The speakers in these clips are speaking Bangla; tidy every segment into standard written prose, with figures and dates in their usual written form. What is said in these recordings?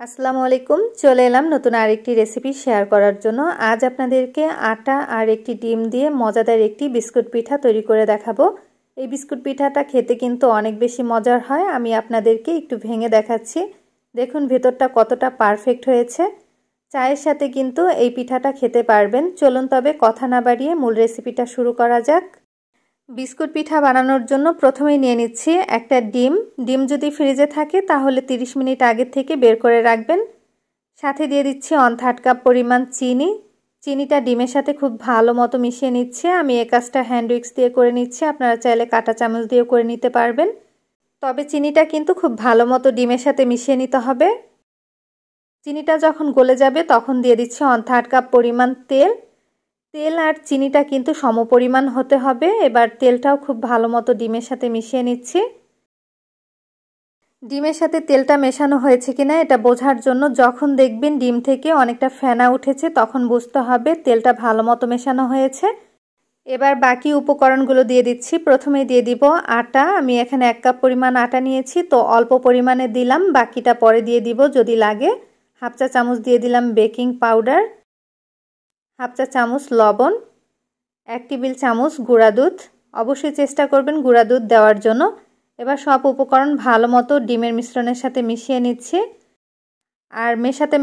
আসসালামু আলাইকুম। চলে এলাম নতুন আরেকটি রেসিপি শেয়ার করার জন্য। আজ আপনাদেরকে আটা আর একটি ডিম দিয়ে মজাদার একটি বিস্কুট পিঠা তৈরি করে দেখাবো। এই বিস্কুট পিঠাটা খেতে কিন্তু অনেক বেশি মজার হয়। আমি আপনাদেরকে একটু ভেঙে দেখাচ্ছি। দেখুন ভেতরটা কতটা পারফেক্ট হয়েছে। চায়ের সাথে কিন্তু এই পিঠাটা খেতে পারবেন। চলুন তবে কথা না বাড়িয়ে মূল রেসিপিটা শুরু করা যাক। বিস্কুট পিঠা বানানোর জন্য প্রথমেই নিয়ে নিচ্ছি একটা ডিম যদি ফ্রিজে থাকে তাহলে 30 মিনিট আগে থেকে বের করে রাখবেন। সাথে দিয়ে দিচ্ছি 1/3 কাপ পরিমাণ চিনিটা ডিমের সাথে খুব ভালো মতো মিশিয়ে নিচ্ছে। আমি এই কাজটা হ্যান্ড উইক্স দিয়ে করে নিচ্ছি, আপনারা চাইলে কাঁটা চামচ দিয়েও করে নিতে পারবেন। তবে চিনিটা কিন্তু খুব ভালো মতো ডিমের সাথে মিশিয়ে নিতে হবে। চিনিটা যখন গলে যাবে তখন দিয়ে দিচ্ছি 1/3 কাপ পরিমাণ তেল আর চিনিটা কিন্তু সমপরিমাণ হতে হবে। এবার তেলটাও খুব ভালো মতো ডিমের সাথে মিশিয়ে নিচ্ছি। ডিমের সাথে তেলটা মেশানো হয়েছে কিনা এটা বোঝার জন্য যখন দেখবেন ডিম থেকে অনেকটা ফেনা উঠেছে তখন বুঝতে হবে তেলটা ভালো মতো মেশানো হয়েছে। এবার বাকি উপকরণগুলো দিয়ে দিচ্ছি। প্রথমে দিয়ে দিব আটা। আমি এখানে 1 কাপ পরিমাণ আটা নিয়েছি, তো অল্প পরিমাণে দিলাম, বাকিটা পরে দিয়ে দিব যদি লাগে। 1/2 চা চামচ দিয়ে দিলাম বেকিং পাউডার, 1/2 চা চামচ লবণ, 1 টেবিল চামচ গুঁড়া দুধ। অবশ্যই চেষ্টা করবেন গুঁড়া দুধ দেওয়ার জন্য। এবার সব উপকরণ ভালো মতো ডিমের মিশ্রণের সাথে মিশিয়ে নিচ্ছি। আর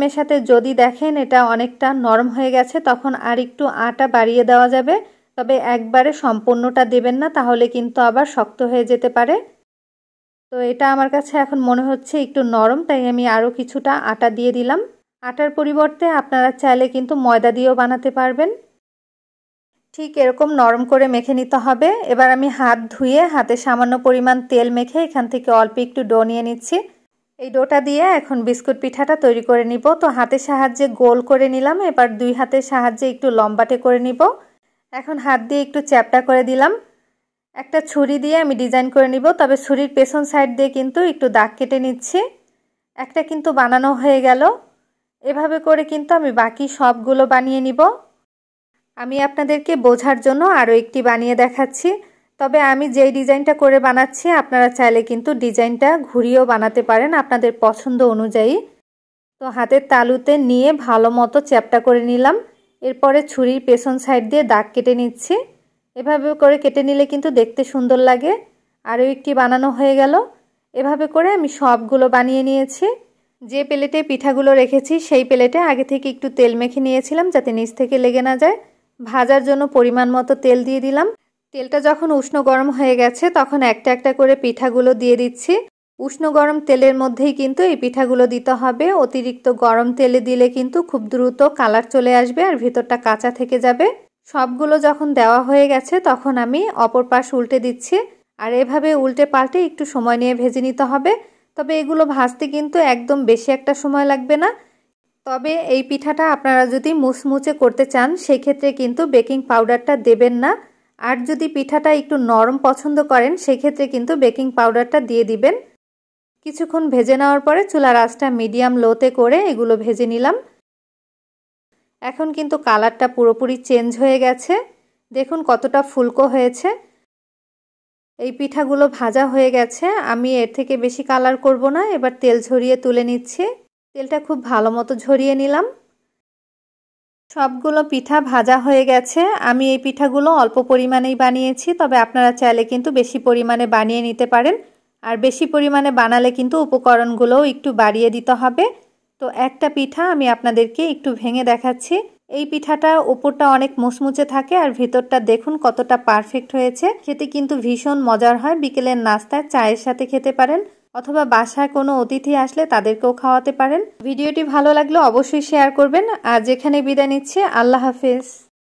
মেশাতে যদি দেখেন এটা অনেকটা নরম হয়ে গেছে তখন আর একটু আটা বাড়িয়ে দেওয়া যাবে। তবে একবারে সম্পূর্ণটা দেবেন না, তাহলে কিন্তু আবার শক্ত হয়ে যেতে পারে। তো এটা আমার কাছে এখন মনে হচ্ছে একটু নরম, তাই আমি আরও কিছুটা আটা দিয়ে দিলাম। আটার পরিবর্তে আপনারা চাইলে কিন্তু ময়দা দিয়েও বানাতে পারবেন। ঠিক এরকম নরম করে মেখে নিতে হবে। এবার আমি হাত ধুয়ে হাতে সামান্য পরিমাণ তেল মেখে এখান থেকে অল্প একটু ডো নিয়ে নিচ্ছি। এই ডোটা দিয়ে এখন বিস্কুট পিঠাটা তৈরি করে নিব। তো হাতের সাহায্যে গোল করে নিলাম, এবার 2 হাতের সাহায্যে একটু লম্বাটে করে নিব। এখন হাত দিয়ে একটু চ্যাপটা করে দিলাম। একটা ছুরি দিয়ে আমি ডিজাইন করে নিব, তবে ছুরির পেছন সাইড দিয়ে কিন্তু একটু দাগ কেটে নিচ্ছি। একটা কিন্তু বানানো হয়ে গেল। এভাবে করে কিন্তু আমি বাকি সবগুলো বানিয়ে নিব। আমি আপনাদেরকে বোঝার জন্য আরও একটি বানিয়ে দেখাচ্ছি। তবে আমি যেই ডিজাইনটা করে বানাচ্ছি আপনারা চাইলে কিন্তু ডিজাইনটা ঘুরিয়েও বানাতে পারেন আপনাদের পছন্দ অনুযায়ী। তো হাতের তালুতে নিয়ে ভালো মতো চ্যাপটা করে নিলাম। এরপরে ছুরির পেছন সাইড দিয়ে দাগ কেটে নিচ্ছি। এভাবে করে কেটে নিলে কিন্তু দেখতে সুন্দর লাগে। আরও একটি বানানো হয়ে গেল। এভাবে করে আমি সবগুলো বানিয়ে নিয়েছি। যে প্লেটে পিঠাগুলো রেখেছি সেই প্লেটে আগে থেকে একটু তেল মেখে নিয়েছিলাম যাতে নিচ থেকে লেগে না যায়। ভাজার জন্য পরিমাণ মতো তেল দিয়ে দিলাম। তেলটা যখন উষ্ণ গরম হয়ে গেছে তখন একটা একটা করে পিঠাগুলো দিয়ে দিচ্ছি। উষ্ণ গরম তেলের মধ্যেই কিন্তু এই পিঠাগুলো দিতে হবে। অতিরিক্ত গরম তেলে দিলে কিন্তু খুব দ্রুত কালার চলে আসবে আর ভিতরটা কাঁচা থেকে যাবে। সবগুলো যখন দেওয়া হয়ে গেছে তখন আমি অপর পাশ উল্টে দিচ্ছি। আর এভাবে উল্টে পাল্টে একটু সময় নিয়ে ভেজে নিতে হবে। তবে এগুলো ভাজতে কিন্তু একদম বেশি একটা সময় লাগবে না। তবে এই পিঠাটা আপনারা যদি মুচমুচে করতে চান সেক্ষেত্রে কিন্তু বেকিং পাউডারটা দেবেন না। আর যদি পিঠাটা একটু নরম পছন্দ করেন সেক্ষেত্রে কিন্তু বেকিং পাউডারটা দিয়ে দিবেন। কিছুক্ষণ ভেজে নেওয়ার পরে চুলার আঁচটা মিডিয়াম লোতে করে এগুলো ভেজে নিলাম। এখন কিন্তু কালারটা পুরোপুরি চেঞ্জ হয়ে গেছে। দেখুন কতটা ফুলকো হয়েছে। এই পিঠাগুলো ভাজা হয়ে গেছে। আমি এর থেকে বেশি কালার করব না। এবার তেল ঝরিয়ে তুলে নিচ্ছি। তেলটা খুব ভালো মতো ঝরিয়ে নিলাম। সবগুলো পিঠা ভাজা হয়ে গেছে। আমি এই পিঠাগুলো অল্প পরিমাণেই বানিয়েছি, তবে আপনারা চাইলে কিন্তু বেশি পরিমাণে বানিয়ে নিতে পারেন। আর বেশি পরিমাণে বানালে কিন্তু উপকরণগুলোও একটু বাড়িয়ে দিতে হবে। তো একটা পিঠা আমি আপনাদেরকে একটু ভেঙে দেখাচ্ছি। এই পিঠাটা উপরটা অনেক মুচমুচে থাকে আর ভিতরটা দেখুন কতটা পারফেক্ট হয়েছে। খেতে কিন্তু ভীষণ মজার হয়। বিকেলের নাস্তায় চায়ের সাথে খেতে পারেন অথবা বাসায় কোনো অতিথি আসলে তাদেরকেও খাওয়াতে পারেন। ভিডিওটি ভালো লাগলে অবশ্যই শেয়ার করবেন। আজ এখানে বিদায় নিচ্ছি। আল্লাহ হাফেজ।